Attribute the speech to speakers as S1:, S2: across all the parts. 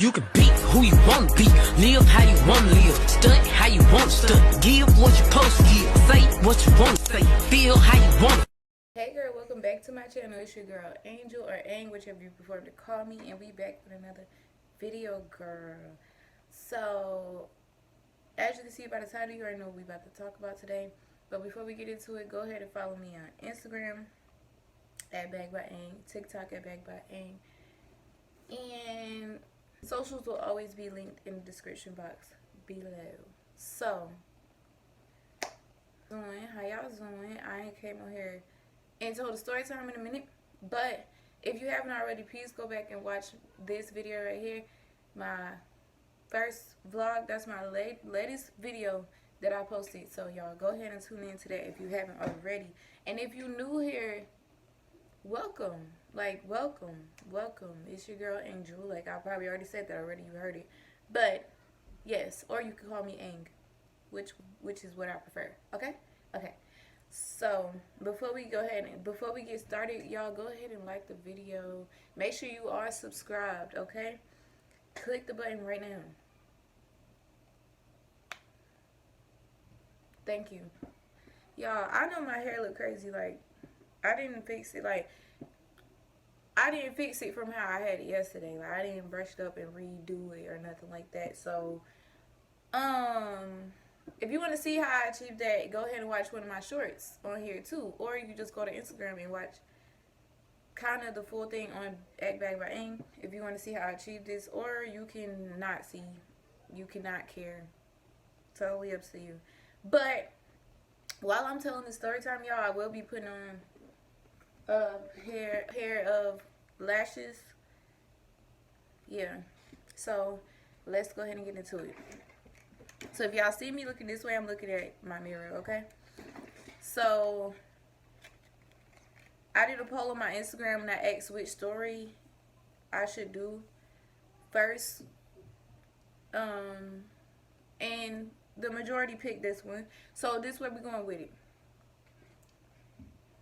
S1: You can be who you want to be, live how you want to live, stunt how you want to stunt, give what you supposed to give, say what you want to say, feel how you want to.
S2: Hey girl, welcome back to my channel. It's your girl Angel, or Ang, whichever you prefer to call me, and we back with another video, girl. So as you can see by the title, you already know what we about to talk about today. But before we get into it, go ahead and follow me on Instagram at Bag by Ang, TikTok at Bag by Ang, and socials will always be linked in the description box below. So, how y'all doing? I ain't came on here and told a story time in a minute, but if you haven't already, please go back and watch this video right here, my first vlog. That's my latest video that I posted, so y'all go ahead and tune in to that if you haven't already. And if you new here, welcome, welcome. It's your girl Angel. Like, I probably already said that already, you heard it, but yes, or you can call me Ang, which is what I prefer. Okay. So before we get started, y'all go ahead and like the video. Make sure you are subscribed. Okay, click the button right now. Thank you, y'all. I know my hair look crazy. Like, I didn't fix it. Like, I didn't fix it from how I had it yesterday. Like, I didn't brush it up and redo it or nothing like that. So, if you want to see how I achieved that, go ahead and watch one of my shorts on here too. Or you can just go to Instagram and watch kind of the full thing on Bag by Ang if you want to see how I achieved this. Or you can not see. You cannot care. Totally up to you. But while I'm telling the story time, y'all, I will be putting on a pair of lashes. Yeah. So let's go ahead and get into it. So if y'all see me looking this way, I'm looking at my mirror, okay? So I did a poll on my Instagram and I asked which story I should do first. And the majority picked this one. So this is where we're going with it.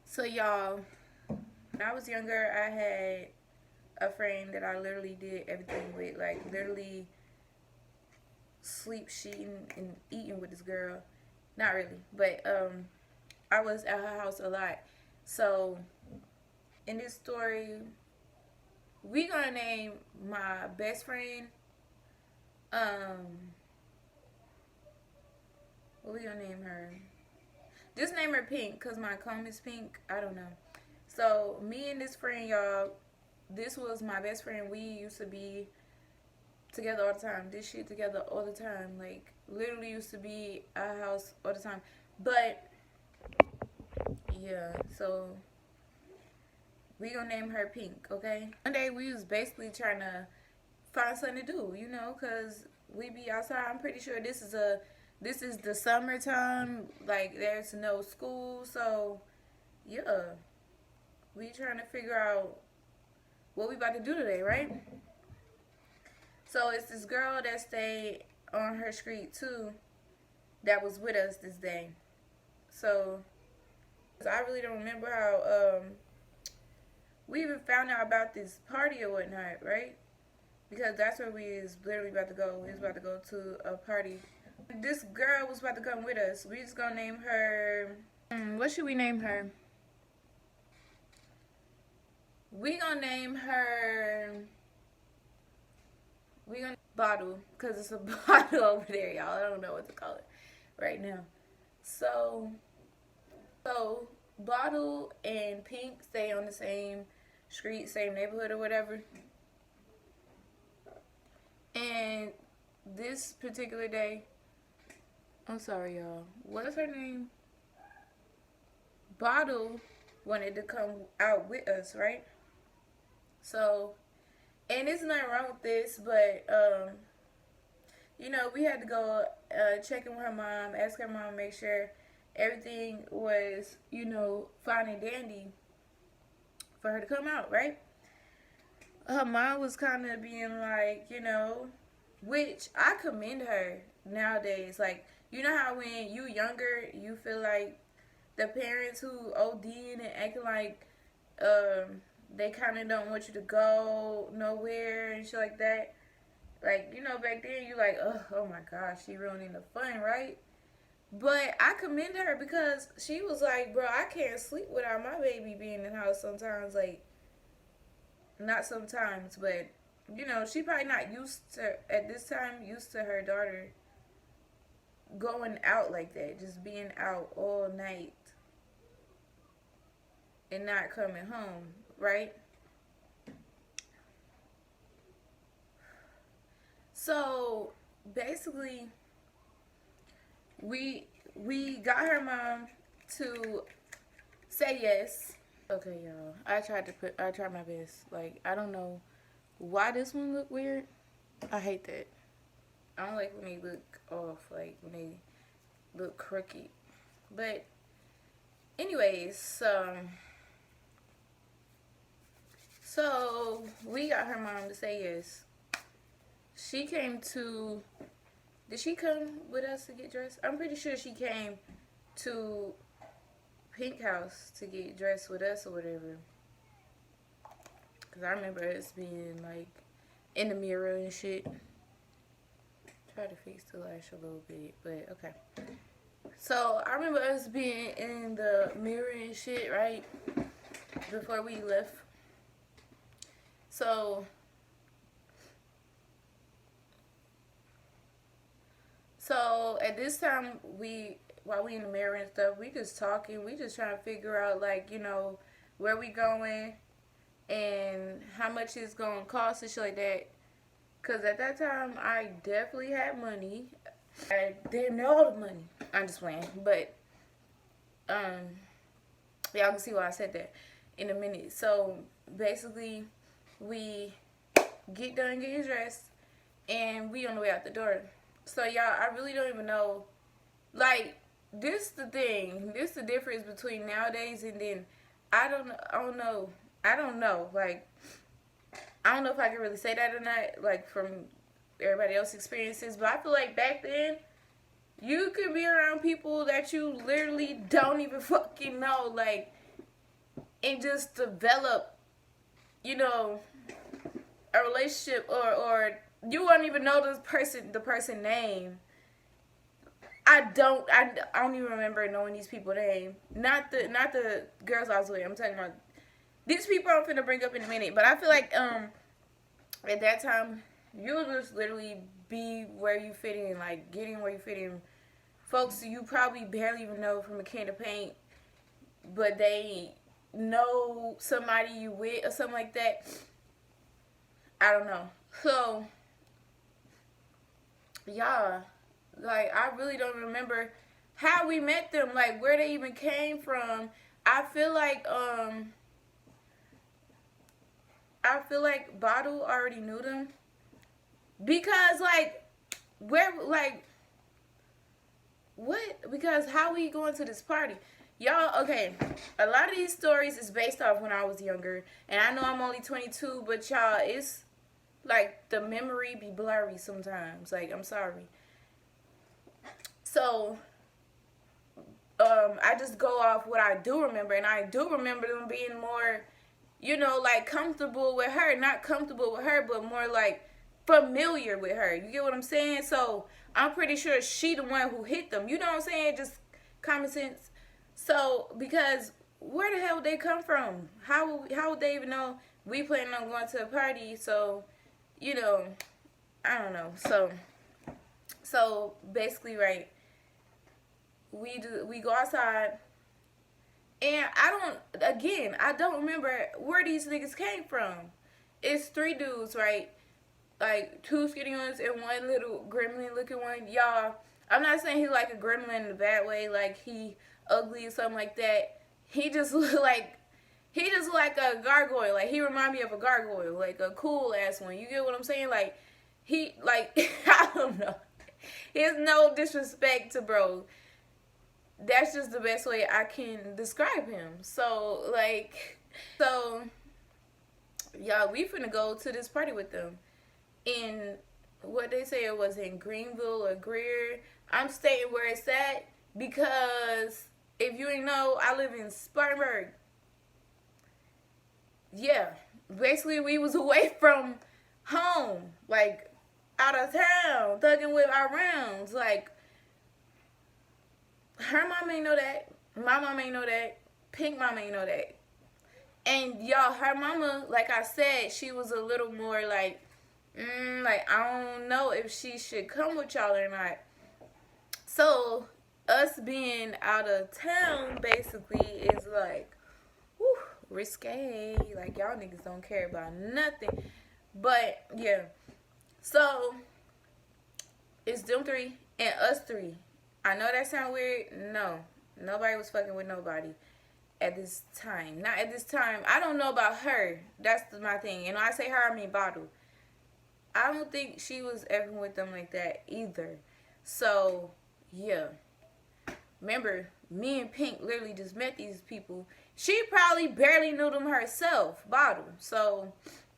S2: So y'all, when I was younger, I had a friend that I literally did everything with. Like, literally sleep, sheeting, and eating with this girl. Not really, but I was at her house a lot. So in this story, we gonna name my best friend what we gonna name her? Just name her Pink, cause my comb is pink. I don't know. So me and this friend, y'all, this was my best friend. We used to be together all the time. This shit together all the time. Like, literally used to be at our house all the time. But yeah, so we gonna name her Pink, okay? One day we was basically trying to find something to do, you know, cause we be outside. I'm pretty sure this is the summertime. Like, there's no school, so yeah, we trying to figure out what we about to do today, right? So it's this girl that stayed on her street too that was with us this day. So I really don't remember how we even found out about this party or whatnot, right? Because that's where we is literally about to go. We was about to go to a party. This girl was about to come with us. We just gonna name her, what should we name her? We gonna name her, Bottle, because it's a bottle over there, y'all. I don't know what to call it right now. So Bottle and Pink stay on the same street, same neighborhood or whatever. And this particular day, I'm sorry, y'all, what's her name? Bottle wanted to come out with us, right? So, and there's nothing wrong with this, but you know, we had to go check in with her mom, ask her mom, make sure everything was, you know, fine and dandy for her to come out, right? Her mom was kind of being like, you know, which I commend her nowadays. Like, you know how when you younger, you feel like the parents who ODing and acting like they kind of don't want you to go nowhere and shit like that. know, back then you like, oh my gosh, she ruining the fun, right? But I commend her because she was like, bro, I can't sleep without my baby being in the house sometimes. Like, not sometimes, but, you know, she probably not used to, at this time, used to her daughter going out like that. Just being out all night and not coming home, right? So, basically, we got her mom to say yes. Okay, y'all. I tried my best. Like, I don't know why this one look weird. I hate that. I don't like when they look off, like when they look crooked. But anyways, so we got her mom to say yes. She came to, did she come with us to get dressed? I'm pretty sure she came to Pink House to get dressed with us or whatever. Because I remember us being like in the mirror and shit. Try to fix the lash a little bit, but okay. So I remember us being in the mirror and shit, right? Before we left. So at this time, while we in the mirror and stuff, we just talking. We just trying to figure out, like, you know, where we going and how much it's going to cost and shit like that. Because at that time, I definitely had money. I didn't know all the money. I'm just playing. But, y'all can see why I said that in a minute. So, basically, we get done getting dressed, and we on the way out the door. So, y'all, I really don't even know. Like, this the thing. This the difference between nowadays and then. I don't know. Like, I don't know if I can really say that or not, like, from everybody else's experiences. But I feel like back then, you could be around people that you literally don't even fucking know, like, and just develop, you know, a relationship, or you won't even know the person name. I don't even remember knowing these people's name. Not the girls I was with. I'm talking about these people I'm finna bring up in a minute. But I feel like at that time you would just literally be where you fit in, like getting where you fit in. Folks you probably barely even know from a can of paint, but they know somebody you with or something like that. I don't know. So yeah. Like, I really don't remember how we met them, like, where they even came from. I feel like Bottle already knew them. Because, like, what? Because how we going to this party? Y'all, okay, a lot of these stories is based off when I was younger. And I know I'm only 22, but y'all, it's, like, the memory be blurry sometimes. Like, I'm sorry. So, I just go off what I do remember, and I do remember them being more, you know, like, comfortable with her. Not comfortable with her, but more, like, familiar with her. You get what I'm saying? So, I'm pretty sure she the one who hit them. You know what I'm saying? Just common sense. So, because where the hell would they come from? How would they even know we planning on going to a party? So, you know, I don't know. So basically, right, we go outside, and I don't remember where these niggas came from. It's 3 dudes, right? Like 2 skinny ones and 1 little gremlin looking one. Y'all, I'm not saying he like a gremlin in a bad way, like he ugly or something like that. He just look like a gargoyle. Like, he remind me of a gargoyle, like a cool ass one. You get what I'm saying? Like, he, like, I don't know. There's no disrespect to bro. That's just the best way I can describe him. So, y'all, we finna go to this party with them. In, what they say it was in Greenville or Greer. I'm stating where it's at because if you ain't know, I live in Spartanburg. Yeah. Basically, we was away from home. Like, out of town, thugging with our rounds. Like, her mom ain't know that. My mom ain't know that. Pink mama ain't know that. And y'all, her mama, like I said, she was a little more like, like, I don't know if she should come with y'all or not. So, us being out of town, basically, is like, whew, risque. Like, y'all niggas don't care about nothing. But, yeah. So, it's them three and us three. I know that sound weird. No. Nobody was fucking with nobody at this time. Not at this time. I don't know about her. That's my thing. And when I say her, I mean Bottle. I don't think she was ever with them like that either. So, yeah. Remember, me and Pink literally just met these people. She probably barely knew them herself, Bottle. So,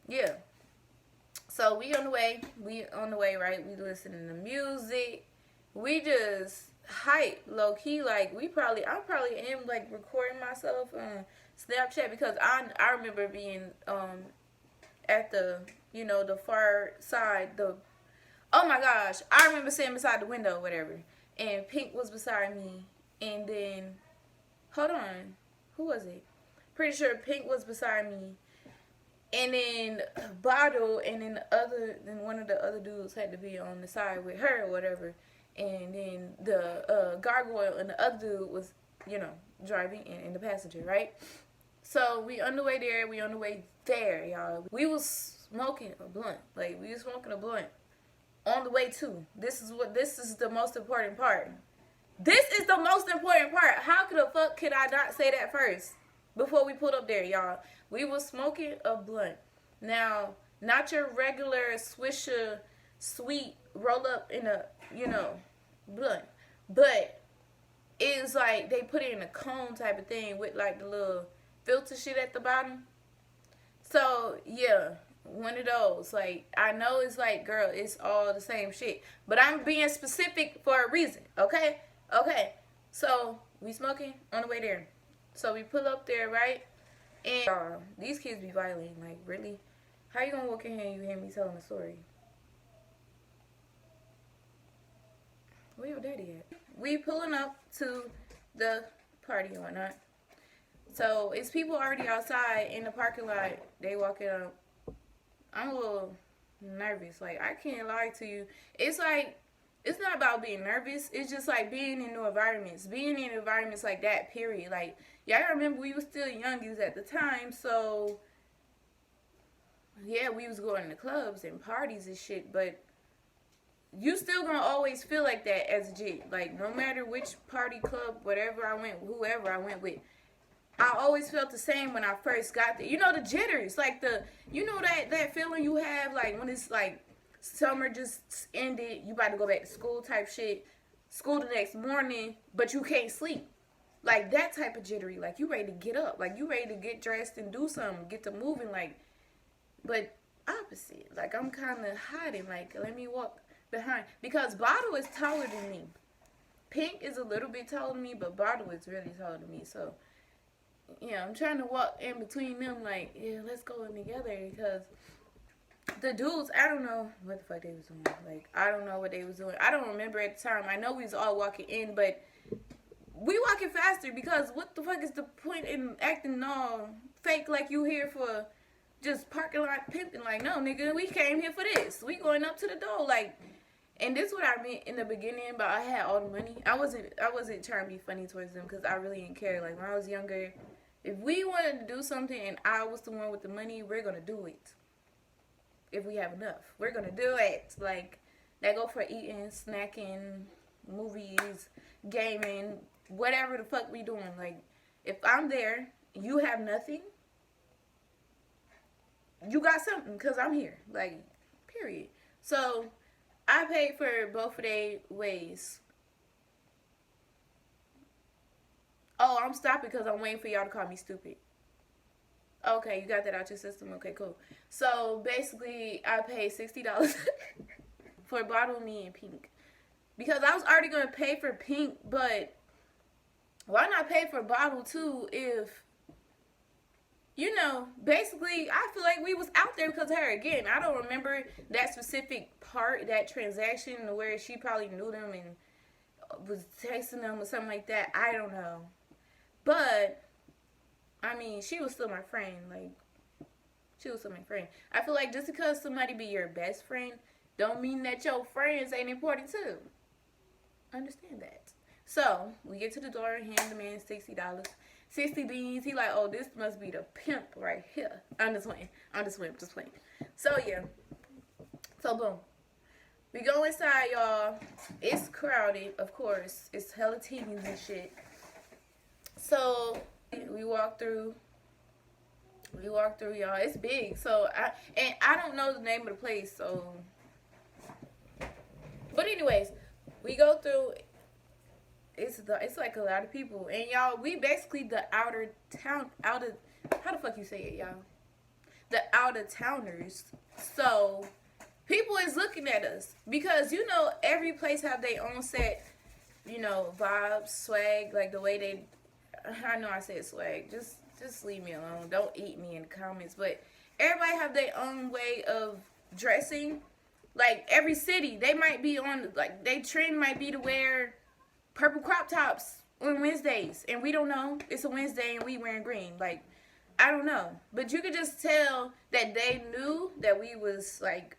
S2: yeah. So, we on the way. We on the way, right? We listening to music. We just hype, low key. Like, I probably am like recording myself on Snapchat because I remember being at the, you know, the far side, oh my gosh, I remember sitting beside the window or whatever, and Pink was beside me, and then, hold on, who was it? Pretty sure Pink was beside me, and then Bottle, and then one of the other dudes had to be on the side with her or whatever, and then the gargoyle and the other dude was, you know, driving in the passenger, right? So we on the way there, y'all. We was smoking a blunt. Like, we was smoking a blunt on the way to. This is the most important part. This is the most important part. How the fuck could I not say that first before we pulled up there, y'all? We was smoking a blunt. Now, not your regular Swisher sweet roll up in a, you know, blunt. But it's like they put it in a cone type of thing with like the little filter shit at the bottom. So, yeah, one of those. Like, I know it's like, girl, it's all the same shit. But I'm being specific for a reason, okay? Okay. So, we smoking on the way there. So, we pull up there, right? And these kids be violating. Like, really? How you gonna walk in here and you hear me telling a story? Where your daddy at? We pulling up to the party or whatnot. So, it's people already outside in the parking lot. They walking up. I'm a little nervous. Like, I can't lie to you. It's like, it's not about being nervous. It's just like being in new environments. Being in environments like that, period. Like, y'all remember we was still youngies at the time. So, yeah, we was going to clubs and parties and shit. But you still gonna always feel like that as a jit. Like, no matter which party, club, whatever I went, whoever I went with, I always felt the same when I first got there. You know, the jitters, like you know that feeling you have, like when it's like summer just ended, you about to go back to school type shit, school the next morning, but you can't sleep. Like that type of jittery, like you ready to get up, like you ready to get dressed and do something, get to moving, like, but opposite. Like I'm kind of hiding, like let me walk behind, because Bottle is taller than me. Pink is a little bit taller than me, but Bottle is really taller than me, so yeah, I'm trying to walk in between them, like, yeah, let's go in together, because the dudes, I don't know what the fuck they was doing. Like, I don't know what they was doing. I don't remember at the time. I know we was all walking in, but we walking faster, because what the fuck is the point in acting all fake like you here for just parking lot pimping? Like, no, nigga, we came here for this. We going up to the door, like, and this is what I meant in the beginning, but I had all the money. I wasn't trying to be funny towards them, because I really didn't care. Like, when I was younger, if we wanted to do something and I was the one with the money, we're going to do it. If we have enough. We're going to do it. Like, that go for eating, snacking, movies, gaming, whatever the fuck we doing. Like, if I'm there, you have nothing, you got something, because I'm here. Like, period. So, I paid for both of their ways. Oh, I'm stopping because I'm waiting for y'all to call me stupid. Okay, you got that out your system. Okay, cool. So, basically, I paid $60 for Bottle, me, and Pink. Because I was already going to pay for Pink, but why not pay for Bottle, too, if you know, basically, I feel like we was out there because of her. Again, I don't remember that specific part, that transaction where she probably knew them and was texting them or something like that. I don't know. But, I mean, she was still my friend. Like, she was still my friend. I feel like just because somebody be your best friend, don't mean that your friends ain't important too. Understand that. So, we get to the door, hand the man $60. 60 beans. He like, oh, this must be the pimp right here. I'm just playing. Just playing. So, yeah. So, boom. We go inside, y'all. It's crowded, of course. It's hella TVs and shit. So, we walk through. Y'all. It's big. So, I don't know the name of the place, so. But anyways, we go through. It's like a lot of people, and y'all, we basically the how the fuck you say it, y'all? The out of towners. So people is looking at us because you know every place have their own set, you know, vibes, swag, like the way they. I know I said swag. Just leave me alone. Don't eat me in the comments. But everybody have their own way of dressing. Like every city, they might be on like they trend might be to wear purple crop tops on Wednesdays, and we don't know. It's a Wednesday and we wearing green. Like, I don't know. But you could just tell that they knew that we was like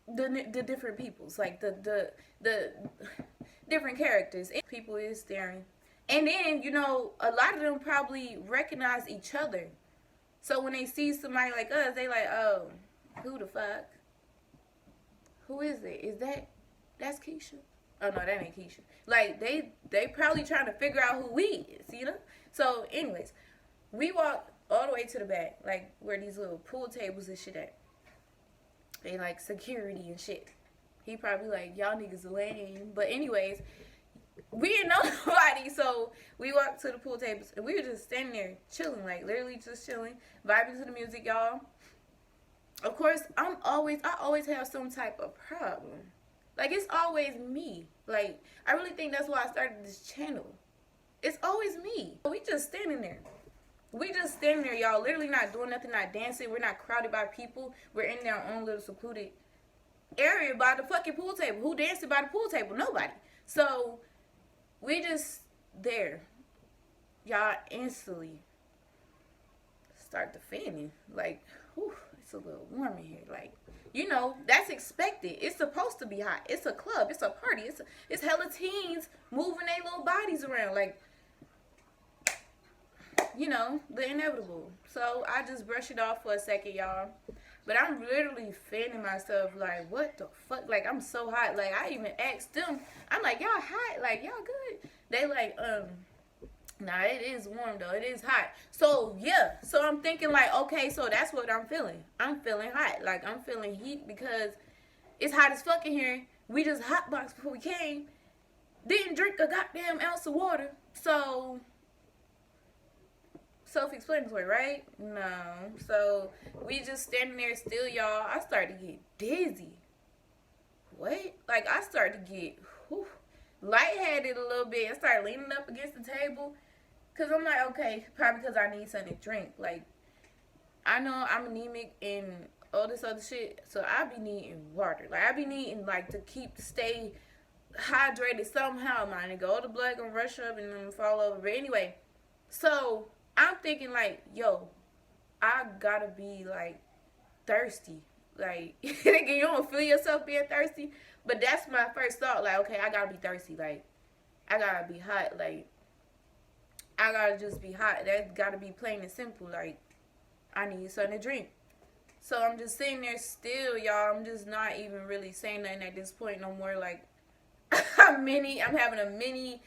S2: the different peoples, like the different characters. People is staring. And then, you know, a lot of them probably recognize each other. So when they see somebody like us, they like, oh, who the fuck? Who is it? That's Keisha? Oh, no, that ain't Keisha. Like, they probably trying to figure out who we is, you know? So, anyways, we walk all the way to the back, like, where these little pool tables and shit at. And, like, security and shit. He probably like, y'all niggas lame. But anyways, we didn't know nobody, so we walked to the pool tables, and we were just standing there chilling, like, literally just chilling, vibing to the music, y'all. Of course, I always have some type of problem. Like, it's always me. Like, I really think that's why I started this channel. It's always me. We just standing there. Y'all. Literally not doing nothing, not dancing. We're not crowded by people. We're in our own little secluded area by the fucking pool table. Who dancing by the pool table? Nobody. So, we just there. Y'all instantly start to fanning. Like, whew, it's a little warm in here. Like, you know, that's expected. It's supposed to be hot. It's a club. It's a party. It's hella teens moving their little bodies around. Like, you know, the inevitable. So, I just brush it off for a second, y'all. But I'm literally fanning myself. Like, what the fuck? Like, I'm so hot. Like, I even asked them. I'm like, y'all hot? Like, y'all good? They like, nah, it is warm, though. It is hot. So, yeah. So, I'm thinking, like, okay, so that's what I'm feeling. I'm feeling hot. Like, I'm feeling heat because it's hot as fuck in here. We just hotboxed before we came. Didn't drink a goddamn ounce of water. So, self-explanatory, right? No. So, we just standing there still, y'all. I started to get dizzy. What? Like, I started to get lightheaded a little bit. I started leaning up against the table. Because I'm like, okay, probably because I need something to drink. Like, I know I'm anemic and all this other shit. So, I be needing water. Like, I be needing, like, to stay hydrated somehow, man. All the blood gonna rush up and then fall over. But anyway, so I'm thinking, like, yo, I gotta be, like, thirsty. Like, you don't feel yourself being thirsty. But that's my first thought. Like, okay, I gotta be thirsty. Like, I gotta be hot. Like, I gotta just be hot. That gotta be plain and simple. Like, I need something to drink. So I'm just sitting there still, y'all. I'm just not even really saying nothing at this point no more. Like, I'm having a mini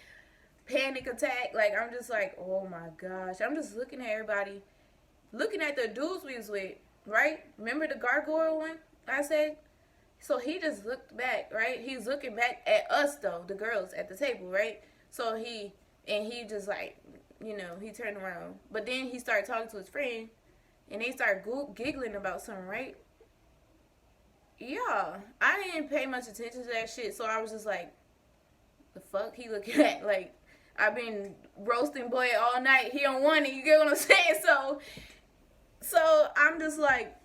S2: panic attack. Like, I'm just like, oh my gosh. I'm just looking at everybody. Looking at the dudes we was with, right? Remember the gargoyle one I said? So he just looked back, right? He's looking back at us, though, the girls at the table, right? So he just like, you know, he turned around. But then he started talking to his friend, and they started giggling about something, right? Yeah, I didn't pay much attention to that shit, so I was just like, the fuck he looking at? Like, I've been roasting boy all night. He don't want it. You get what I'm saying? So I'm just like,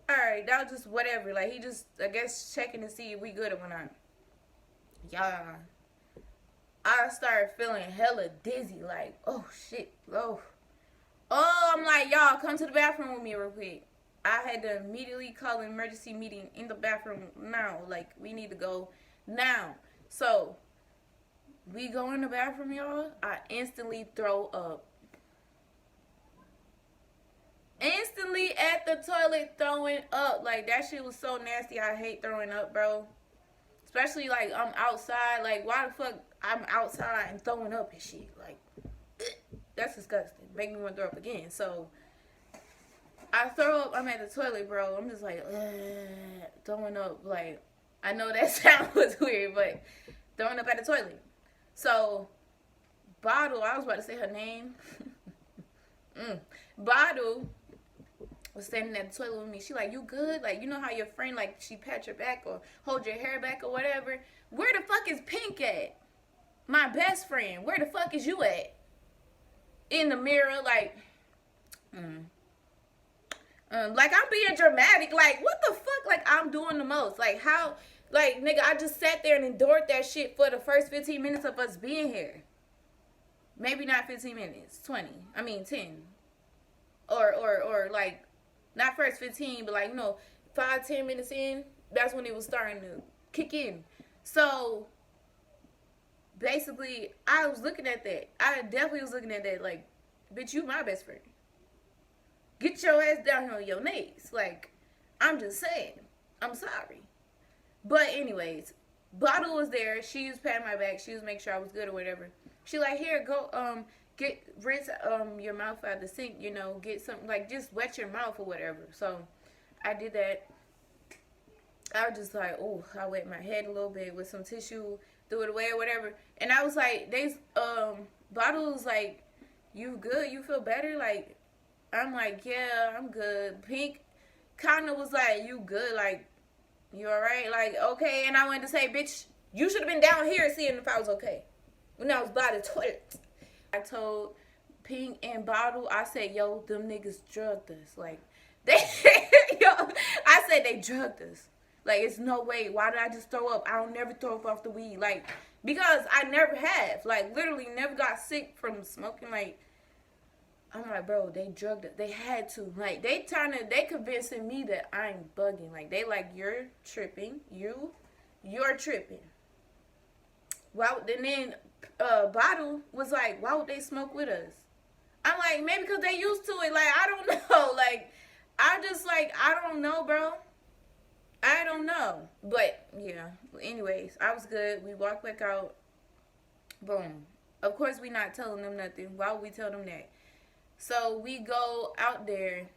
S2: all right, that was just whatever. Like, he just, I guess, checking to see if we good or not. Y'all, I started feeling hella dizzy. Like, oh, shit. Oh, I'm like, y'all, come to the bathroom with me real quick. I had to immediately call an emergency meeting in the bathroom now. Like, we need to go now. So, we go in the bathroom, y'all. I instantly throw up. Instantly at the toilet throwing up. Like, that shit was so nasty. I hate throwing up, bro. Especially, like, I'm outside. Like, why the fuck I'm outside and throwing up and shit? Like, that's disgusting. Make me want to throw up again. So, I throw up. I'm at the toilet, bro. I'm just like, throwing up. Like, I know that sound was weird, but throwing up at the toilet. So, Bottle, I was about to say her name. Bottle was standing at the toilet with me. She like, you good? Like, you know how your friend, like, she pat your back or hold your hair back or whatever? Where the fuck is Pink at? My best friend. Where the fuck is you at? In the mirror, like, like, I'm being dramatic. Like, what the fuck? Like, I'm doing the most. Like, how? Like, nigga, I just sat there and endured that shit for the first 15 minutes of us being here. Maybe not 15 minutes. 20. I mean, 10. Or like, not first 15, but, like, you know, 5-10 minutes in, that's when it was starting to kick in. So, basically, I was looking at that. I definitely was looking at that like, bitch, you my best friend. Get your ass down here on your knees. Like, I'm just saying. I'm sorry. But anyways, Bottle was there. She was patting my back. She was making sure I was good or whatever. She like, here, go, rinse your mouth out of the sink, you know, get something, like, just wet your mouth or whatever. So, I did that. I was just like, oh, I wet my head a little bit with some tissue, threw it away or whatever. And I was like, Bottle was like, you good? You feel better? Like, I'm like, yeah, I'm good. Pink kind of was like, you good? Like, you alright? Like, okay. And I went to say, bitch, you should have been down here seeing if I was okay. When I was by the toilet. I told Pink and Bottle, I said, yo, them niggas drugged us. Like, they, I said they drugged us. Like, it's no way. Why did I just throw up? I don't never throw up off the weed. Like, because I never have. Like, literally never got sick from smoking. Like, I'm like, bro, they drugged it. They had to. Like, they convincing me that I'm bugging. Like, they like, you're tripping. You're tripping. Well, and then Bottle was like, why would they smoke with us? I'm like, maybe because they used to it. Like, I don't know. Like, I don't know, bro. I don't know. But, yeah. Anyways, I was good. We walked back out. Boom. Of course, we not telling them nothing. Why would we tell them that? So, we go out there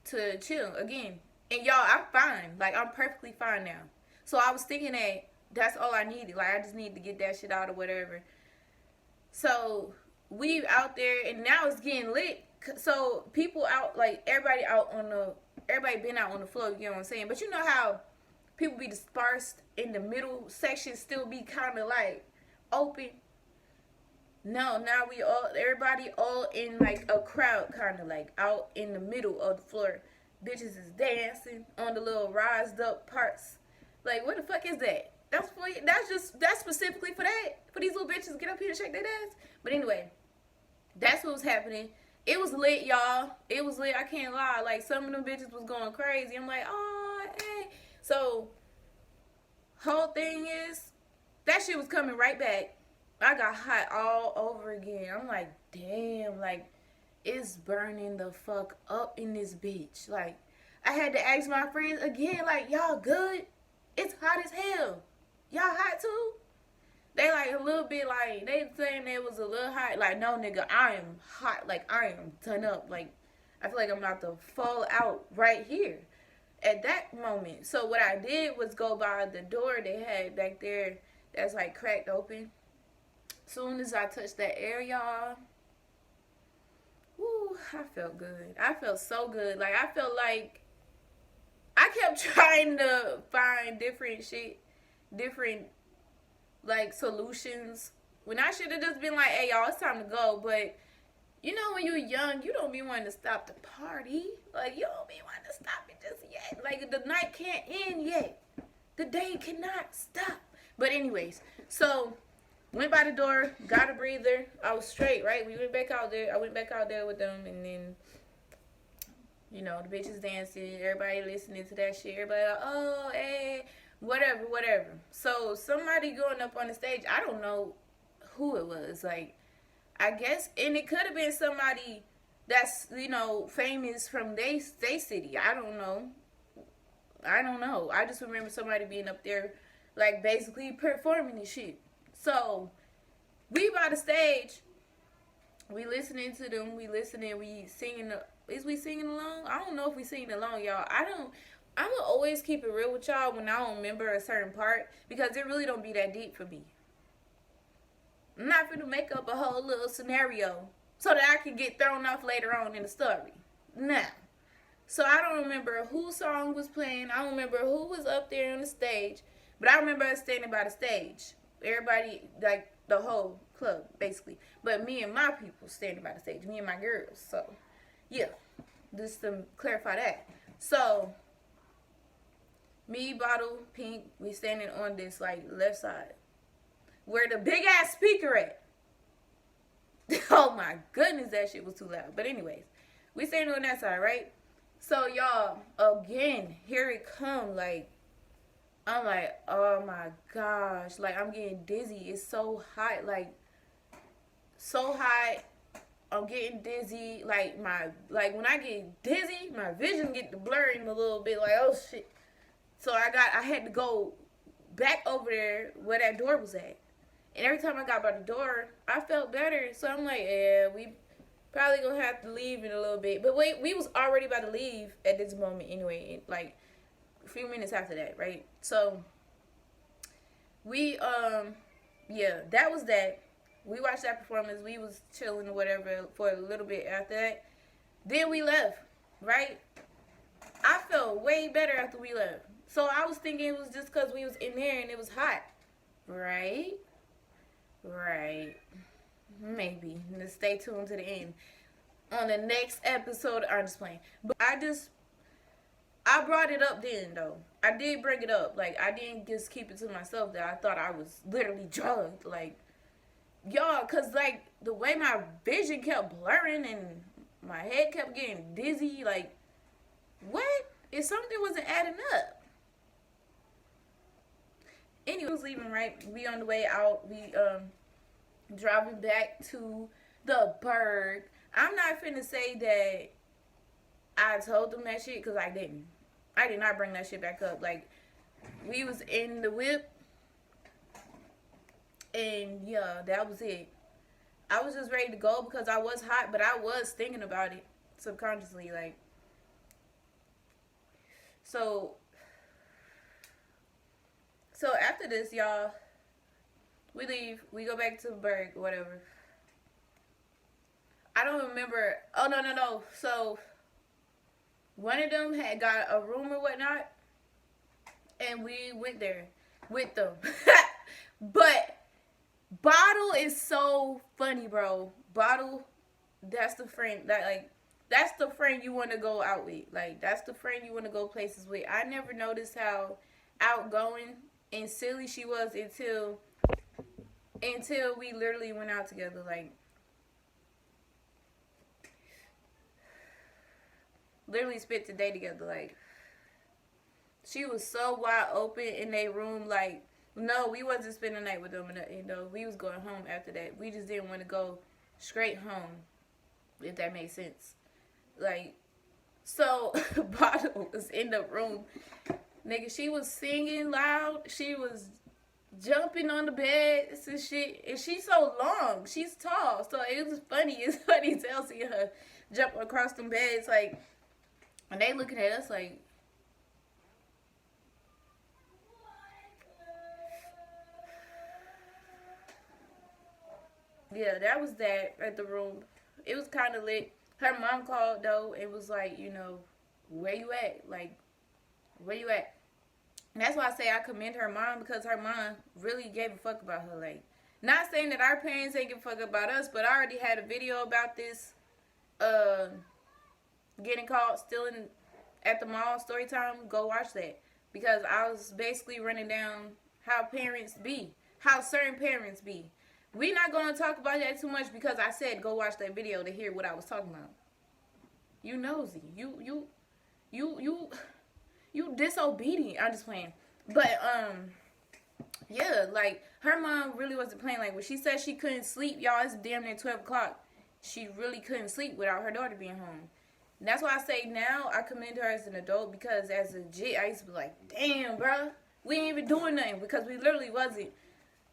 S2: to chill again. And, y'all, I'm fine. Like, I'm perfectly fine now. So, I was thinking that that's all I needed. Like, I just need to get that shit out or whatever. So, we out there, and now it's getting lit. So, people out, like, everybody been out on the floor, you know what I'm saying? But you know how people be dispersed in the middle section, still be kind of, like, open? No, now everybody all in, like, a crowd, kind of, like, out in the middle of the floor. Bitches is dancing on the little rised up parts. Like, what the fuck is that? That's specifically for that. For these little bitches to get up here and shake their ass. But anyway, that's what was happening. It was lit, y'all. It was lit. I can't lie. Like, some of them bitches was going crazy. I'm like, oh, hey. So, whole thing is, that shit was coming right back. I got hot all over again. I'm like, damn. Like, it's burning the fuck up in this bitch. Like, I had to ask my friends again, like, y'all good? It's hot as hell. Y'all hot too? They like a little bit, like, they saying they was a little hot. Like, no, nigga, I am hot. Like, I am done up. Like, I feel like I'm about to fall out right here at that moment. So what I did was go by the door they had back there that's, like, cracked open. Soon as I touched that air, y'all, woo, I felt good. I felt so good. Like, I felt like I kept trying to find different, like, solutions when I should have just been like, hey, y'all, it's time to go. But, you know, when you're young, you don't be wanting to stop the party. Like, you don't be wanting to stop it just yet. Like, the night can't end yet. The day cannot stop. But anyways, so went by the door, got a breather. I was straight, right? We went back out there. I went back out there with them, and then, you know, the bitches dancing, everybody listening to that shit. Everybody like, oh, hey, whatever. So somebody going up on the stage, I don't know who it was. Like, I guess, and it could have been somebody that's, you know, famous from they city. I don't know. I just remember somebody being up there, like, basically performing this shit. So, we by the stage, we listening to them, we singing. Is we singing along? I don't know if we singing along, y'all. I'm going to always keep it real with y'all when I don't remember a certain part, because it really don't be that deep for me. I'm not going to make up a whole little scenario so that I can get thrown off later on in the story. Nah. So I don't remember whose song was playing. I don't remember who was up there on the stage. But I remember us standing by the stage. Everybody, like, the whole club, basically. But me and my people standing by the stage. Me and my girls. So, yeah. Just to clarify that. So, me, Bottle, Pink, we standing on this, like, left side. Where the big-ass speaker at. Oh, my goodness, that shit was too loud. But anyways, we standing on that side, right? So, y'all, again, here it come, like, I'm like, oh, my gosh, like, I'm getting dizzy. It's so hot, like, so hot. I'm getting dizzy. Like, when I get dizzy, my vision get to blurring a little bit, like, oh, shit. So, I had to go back over there where that door was at. And every time I got by the door, I felt better. So, I'm like, yeah, we probably gonna have to leave in a little bit. But wait, we was already about to leave at this moment anyway. Like, a few minutes after that, right? So, we, yeah, that was that. We watched that performance. We was chilling or whatever for a little bit after that. Then we left, right? I felt way better after we left. So, I was thinking it was just because we was in there and it was hot. Right? Right. Maybe. Let's stay tuned to the end. On the next episode, I'm just playing. But I brought it up then, though. I did bring it up. Like, I didn't just keep it to myself that I thought I was literally drugged. Like, y'all, because, like, the way my vision kept blurring and my head kept getting dizzy, like, what? If something wasn't adding up. Anyway, we was leaving, right? We on the way out. We, driving back to the Berg. I'm not finna say that I told them that shit, because I didn't. I did not bring that shit back up. Like, we was in the whip, and yeah, that was it. I was just ready to go because I was hot, but I was thinking about it subconsciously, like. So after this, y'all, we leave. We go back to the Berg, whatever. I don't remember. Oh, no. So, one of them had got a room or whatnot, and we went there with them. But Bottle is so funny, bro. Bottle, that's the friend that's the friend you want to go out with. Like, that's the friend you want to go places with. I never noticed how outgoing and silly she was until we literally went out together. Like, literally spent the day together. Like, she was so wide open in their room. Like, no, we wasn't spending the night with them. You know, we was going home after that. We just didn't want to go straight home, if that made sense. Like, so Bottle was in the room. Nigga, she was singing loud. She was jumping on the beds and shit. And she's so long. She's tall. So it was funny. It's funny as hell seeing her jump across them beds. Like, and they looking at us like, yeah, that was that at the room. It was kind of lit. Her mom called, though. It was like, you know, where you at? Like, where you at? And that's why I say I commend her mom, because her mom really gave a fuck about her. Like, Not saying that our parents ain't give a fuck about us, but I already had a video about this. Getting caught stealing at the mall, story time. Go watch that, because I was basically running down how parents be, how certain parents be. We not gonna talk about that too much because I said go watch that video to hear what I was talking about. You nosy, you disobedient. I'm just playing, but yeah, like her mom really wasn't playing. Like when she said she couldn't sleep, y'all, it's damn near 12 o'clock. She really couldn't sleep without her daughter being home. And that's why I say now I commend her as an adult, because as a jit, I used to be like, damn, bro, we ain't even doing nothing, because we literally wasn't.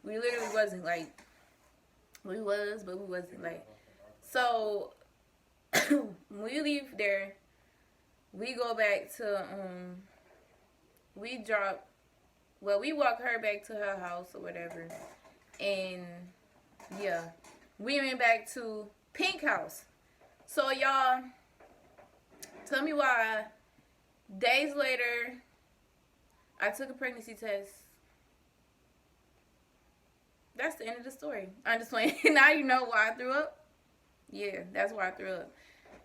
S2: We literally wasn't, like, we was, but we wasn't, like. So when we leave there, we go back to, we walk her back to her house or whatever. And yeah, we went back to Pink house. So y'all, tell me why days later I took a pregnancy test. That's the end of the story. I'm just playing. Now you know why I threw up. Yeah, that's why I threw up.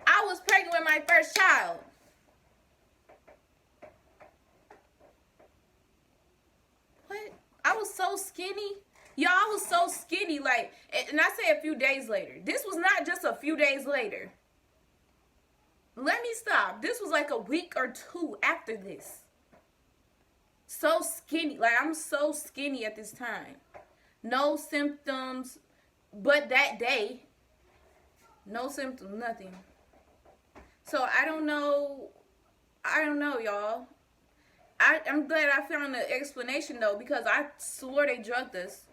S2: I was pregnant with my first child. What? I was so skinny. Y'all, I was so skinny. Like, and I say a few days later. This was not just a few days later. Let me stop. This was like a week or two after this. So skinny. Like, I'm so skinny at this time. No symptoms, but that day, no symptoms, nothing. So I don't know, y'all. I'm glad I found the explanation though, because I swore they drugged us.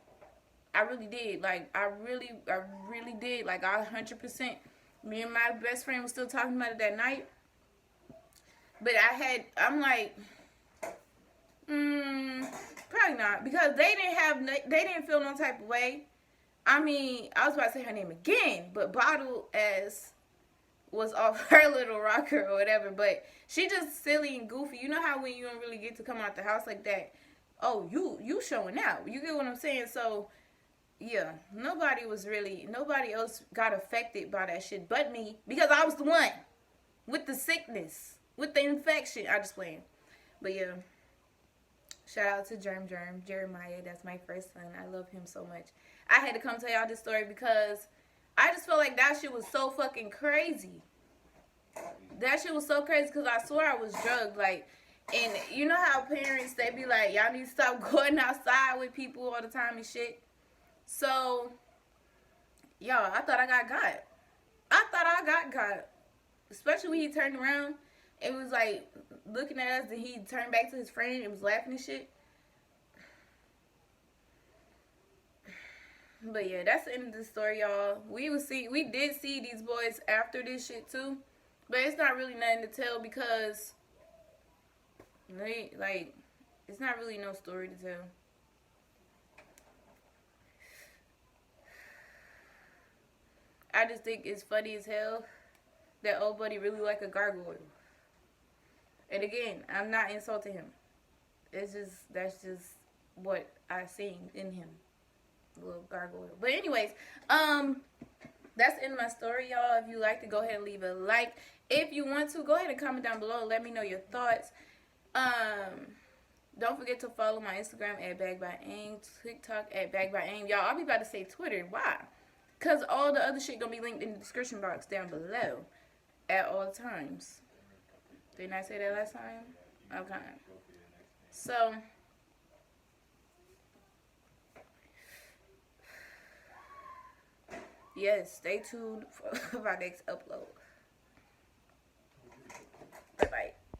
S2: I really did. Like, I really did. Like, 100%. Me and my best friend was still talking about it that night. But I'm like, probably not, because they didn't feel no type of way. I mean, I was about to say her name again, but Bottle as was off her little rocker or whatever, but she just silly and goofy. You know how when you don't really get to come out the house like that, oh, you showing out. You get what I'm saying? So yeah, nobody else got affected by that shit but me, because I was the one with the sickness, with the infection. I just playing. But yeah, shout out to Jeremiah. That's my first son. I love him so much. I had to come tell y'all this story because I just felt like that shit was so fucking crazy. That shit was so crazy because I swear I was drugged. Like, and you know how parents, they be like, y'all need to stop going outside with people all the time and shit. So, y'all, I thought I got. Especially when he turned around. It was like looking at us, and he turned back to his friend and was laughing and shit. But yeah, that's the end of the story, y'all. We did see these boys after this shit too. But it's not really nothing to tell because it's not really no story to tell. I just think it's funny as hell that old buddy really like a gargoyle. And again, I'm not insulting him. That's just what I seen in him. A little gargoyle. But anyways, that's the end of my story, y'all. If you like to, go ahead and leave a like. If you want to, go ahead and comment down below and let me know your thoughts. Don't forget to follow my Instagram at BagByAim, TikTok at BagByAim. Y'all, I'll be about to say Twitter. Why? Because all the other shit gonna be linked in the description box down below at all times. Didn't I say that last time? Okay. So, yes, stay tuned for my next upload. Bye-bye.